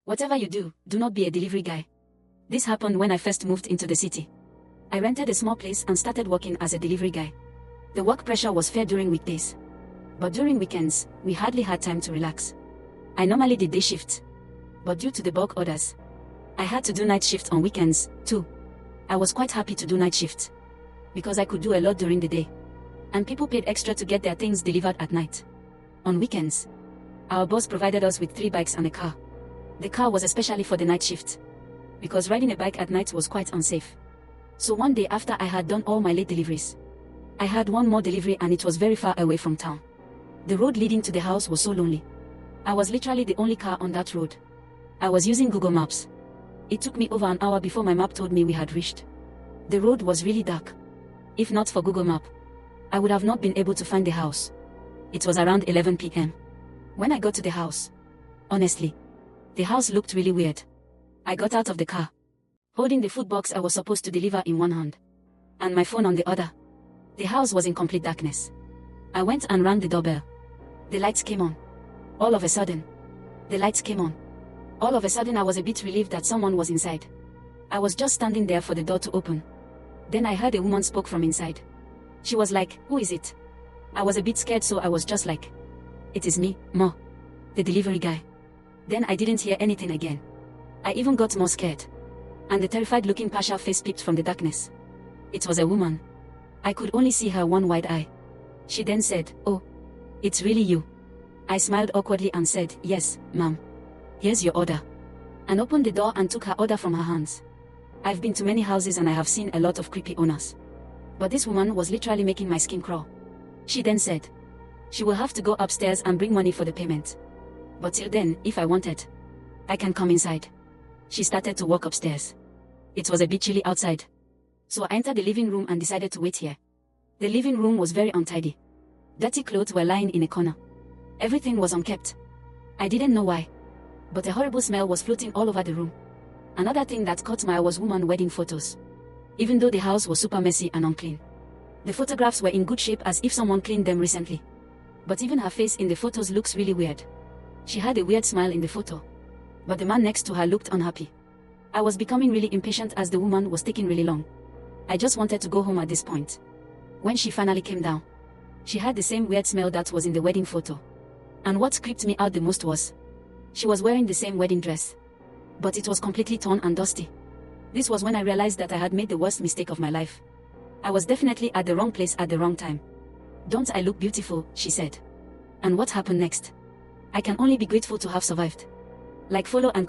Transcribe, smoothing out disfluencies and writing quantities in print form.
Whatever you do, do not be a delivery guy. This happened when I first moved into the city. I rented a small place and started working as a delivery guy. The work pressure was fair during weekdays. But during weekends, we hardly had time to relax. I normally did day shifts. But due to the bulk orders, I had to do night shifts on weekends, too. I was quite happy to do night shifts, because I could do a lot during the day. And people paid extra to get their things delivered at night. On weekends, our boss provided us with 3 bikes and a car. The car was especially for the night shift, because riding a bike at night was quite unsafe. So one day after I had done all my late deliveries, I had one more delivery and it was very far away from town. The road leading to the house was so lonely. I was literally the only car on that road. I was using Google Maps. It took me over an hour before my map told me we had reached. The road was really dark. If not for Google Map, I would have not been able to find the house. It was around 11 p.m. When I got to the house. Honestly, the house looked really weird. I got out of the car, holding the food box I was supposed to deliver in one hand, and my phone on the other. The house was in complete darkness. I went and rang the doorbell. The lights came on. All of a sudden, the lights came on. All of a sudden I was a bit relieved that someone was inside. I was just standing there for the door to open. Then I heard a woman spoke from inside. She was like, "Who is it?" I was a bit scared, so I was just like, "It is me, Ma, the delivery guy." Then I didn't hear anything again. I even got more scared. And the terrified looking partial face peeped from the darkness. It was a woman. I could only see her one wide eye. She then said, "Oh, it's really you." I smiled awkwardly and said, "Yes, ma'am. Here's your order." And opened the door and took her order from her hands. I've been to many houses and I have seen a lot of creepy owners. But this woman was literally making my skin crawl. She then said she will have to go upstairs and bring money for the payment. But till then, if I wanted, I can come inside. She started to walk upstairs. It was a bit chilly outside, so I entered the living room and decided to wait here. The living room was very untidy. Dirty clothes were lying in a corner. Everything was unkempt. I didn't know why, but a horrible smell was floating all over the room. Another thing that caught my eye was woman wedding photos. Even though the house was super messy and unclean, the photographs were in good shape as if someone cleaned them recently. But even her face in the photos looks really weird. She had a weird smile in the photo, but the man next to her looked unhappy. I was becoming really impatient as the woman was taking really long. I just wanted to go home at this point. When she finally came down, she had the same weird smell that was in the wedding photo. And what creeped me out the most was, she was wearing the same wedding dress, but it was completely torn and dusty. This was when I realized that I had made the worst mistake of my life. I was definitely at the wrong place at the wrong time. "Don't I look beautiful?" she said. And what happened next? I can only be grateful to have survived. Like, follow and